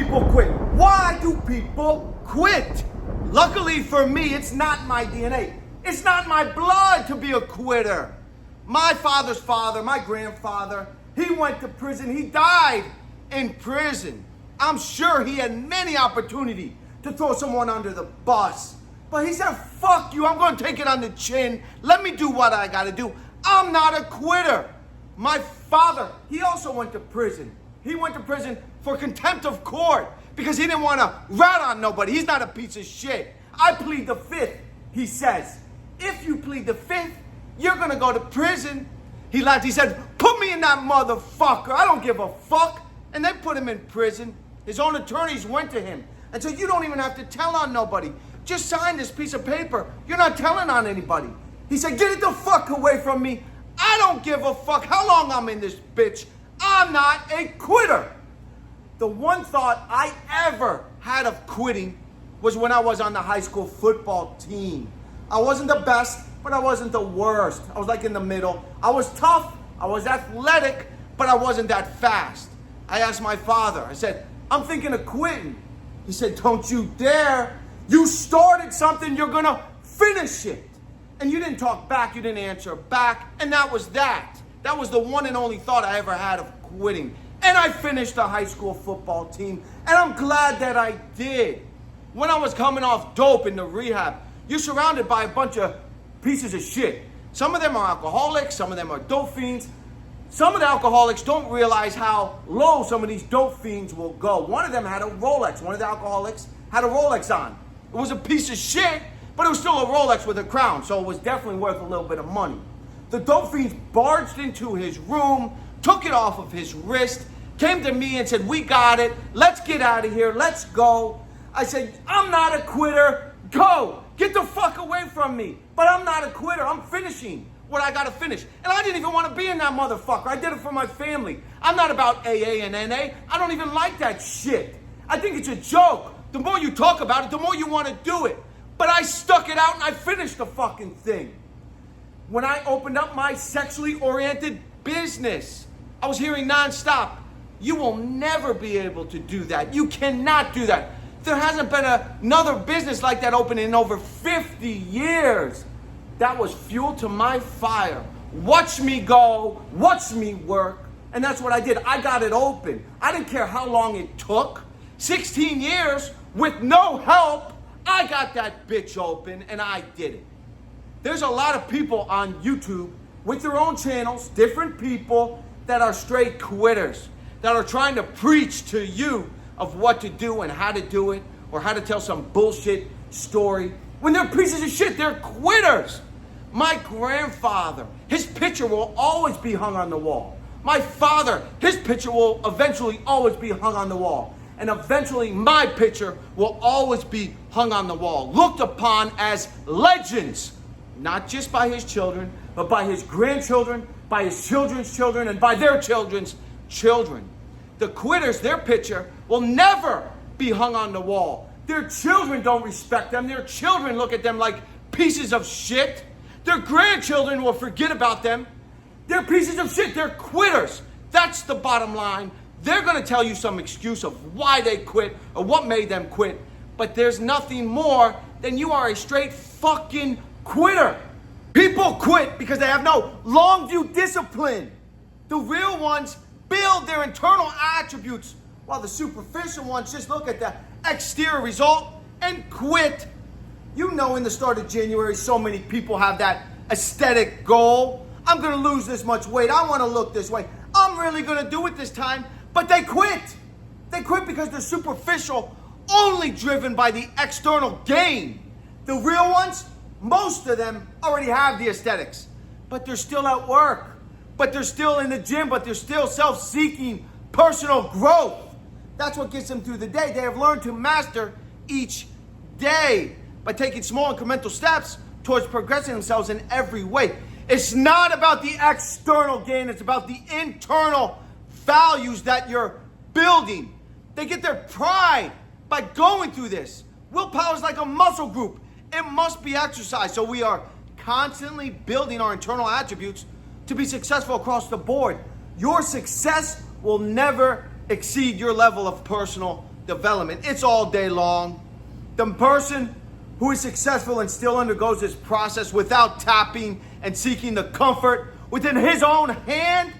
people quit? Why do people quit? Luckily for me, it's not my DNA. It's not my blood to be a quitter. My father's father, my grandfather, he went to prison. He died in prison. I'm sure he had many opportunities to throw someone under the bus. But he said, fuck you, I'm going to take it on the chin. Let me do what I got to do. I'm not a quitter. My father, he also went to prison. He went to prison for contempt of court because he didn't want to rat on nobody. He's not a piece of shit. I plead the fifth, he says. If you plead the fifth, you're going to go to prison. He laughed. He said, put me in that motherfucker. I don't give a fuck. And they put him in prison. His own attorneys went to him and said, you don't even have to tell on nobody. Just sign this piece of paper. You're not telling on anybody. He said, get it the fuck away from me. I don't give a fuck how long I'm in this bitch. I'm not a quitter. The one thought I ever had of quitting was when I was on the high school football team. I wasn't the best, but I wasn't the worst. I was like in the middle. I was tough, I was athletic, but I wasn't that fast. I asked my father, I said, I'm thinking of quitting. He said, don't you dare. You started something, you're gonna finish it. And you didn't talk back, you didn't answer back, and that was that. That was the one and only thought I ever had of quitting. And I finished the high school football team, and I'm glad that I did. When I was coming off dope in the rehab, you're surrounded by a bunch of pieces of shit. Some of them are alcoholics, some of them are dope fiends. Some of the alcoholics don't realize how low some of these dope fiends will go. One of them had a Rolex. One of the alcoholics had a Rolex on. It was a piece of shit, but it was still a Rolex with a crown, so it was definitely worth a little bit of money. The dope fiends barged into his room, took it off of his wrist, came to me and said, we got it, let's get out of here, let's go. I said, I'm not a quitter, go, get the fuck away from me. But I'm not a quitter, I'm finishing what I gotta finish. And I didn't even want to be in that motherfucker, I did it for my family. I'm not about AA and NA, I don't even like that shit. I think it's a joke. The more you talk about it, the more you want to do it. But I stuck it out and I finished the fucking thing. When I opened up my sexually oriented business, I was hearing nonstop, you will never be able to do that. You cannot do that. There hasn't been another business like that open in over 50 years. That was fuel to my fire. Watch me go, watch me work. And that's what I did. I got it open. I didn't care how long it took. 16 years with no help, I got that bitch open and I did it. There's a lot of people on YouTube with their own channels, different people that are straight quitters, that are trying to preach to you of what to do and how to do it, or how to tell some bullshit story. When they're pieces of shit, they're quitters. My grandfather, his picture will always be hung on the wall. My father, his picture will eventually always be hung on the wall. And eventually my picture will always be hung on the wall, looked upon as legends, not just by his children, but by his grandchildren, by his children's children, and by their children's children. The quitters, their picture will never be hung on the wall. Their children don't respect them. Their children look at them like pieces of shit. Their grandchildren will forget about them. They're pieces of shit. They're quitters. That's the bottom line. They're going to tell you some excuse of why they quit or what made them quit. But there's nothing more than you are a straight fucking quitter. People quit because they have no long view discipline. The real ones build their internal attributes, while the superficial ones just look at the exterior result and quit. You know, in the start of January, so many people have that aesthetic goal. I'm going to lose this much weight. I want to look this way. I'm really going to do it this time. But they quit. They quit because they're superficial, only driven by the external gain. The real ones, most of them already have the aesthetics, but they're still at work, but they're still in the gym, but they're still self-seeking personal growth. That's what gets them through the day. They have learned to master each day by taking small incremental steps towards progressing themselves in every way. It's not about the external gain, it's about the internal values that you're building. They get their pride by going through this. Willpower is like a muscle group. It must be exercised. So we are constantly building our internal attributes to be successful across the board. Your success will never exceed your level of personal development. It's all day long. The person who is successful and still undergoes this process without tapping and seeking the comfort within his own hand,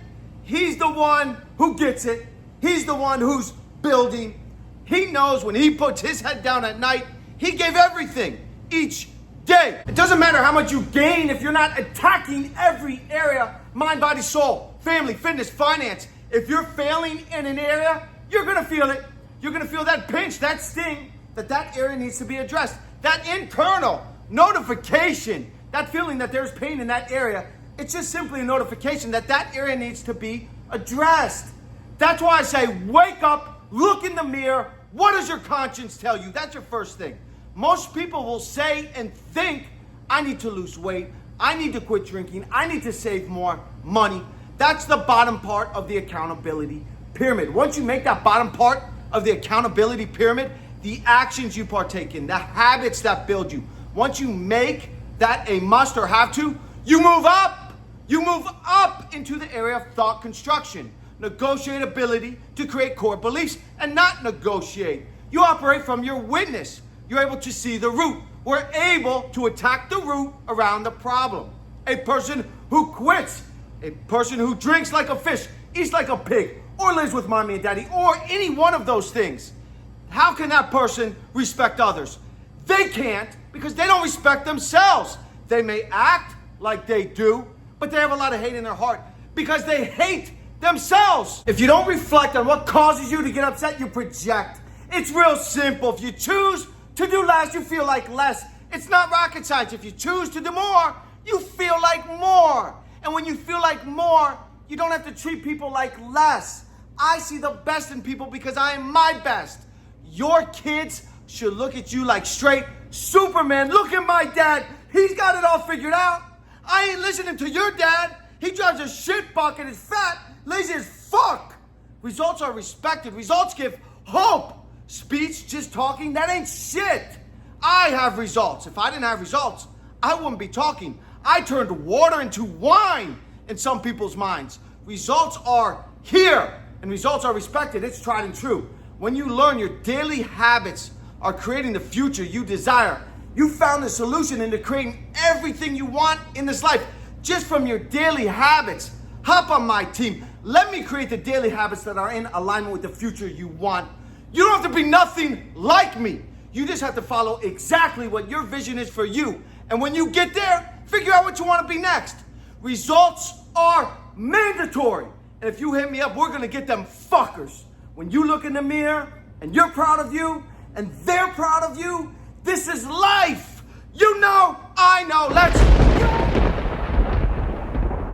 he's the one who gets it. He's the one who's building. He knows when he puts his head down at night, he gave everything each day. It doesn't matter how much you gain if you're not attacking every area, mind, body, soul, family, fitness, finance. If you're failing in an area, you're gonna feel it. You're gonna feel that pinch, that sting, that area needs to be addressed. That internal notification, that feeling that there's pain in that area, it's just simply a notification that area needs to be addressed. That's why I say, wake up, look in the mirror. What does your conscience tell you? That's your first thing. Most people will say and think, I need to lose weight. I need to quit drinking. I need to save more money. That's the bottom part of the accountability pyramid. Once you make that bottom part of the accountability pyramid, the actions you partake in, the habits that build you, once you make that a must or have to, you move up. You move up into the area of thought construction, negotiability to create core beliefs and not negotiate. You operate from your witness. You're able to see the root. We're able to attack the root around the problem. A person who quits, a person who drinks like a fish, eats like a pig, or lives with mommy and daddy, or any one of those things. How can that person respect others? They can't, because they don't respect themselves. They may act like they do, but they have a lot of hate in their heart because they hate themselves. If you don't reflect on what causes you to get upset, you project. It's real simple. If you choose to do less, you feel like less. It's not rocket science. If you choose to do more, you feel like more. And when you feel like more, you don't have to treat people like less. I see the best in people because I am my best. Your kids should look at you like straight Superman. Look at my dad. He's got it all figured out. I ain't listening to your dad. He drives a shit bucket, is fat, lazy as fuck. Results are respected. Results give hope. Speech, just talking, that ain't shit. I have results. If I didn't have results, I wouldn't be talking. I turned water into wine in some people's minds. Results are here, and results are respected. It's tried and true. When you learn your daily habits are creating the future you desire, you found the solution into creating everything you want in this life just from your daily habits. Hop on my team. Let me create the daily habits that are in alignment with the future you want. You don't have to be nothing like me. You just have to follow exactly what your vision is for you. And when you get there, figure out what you want to be next. Results are mandatory. And if you hit me up, we're going to get them fuckers. When you look in the mirror and you're proud of you and they're proud of you, this is life. You know, I know. Let's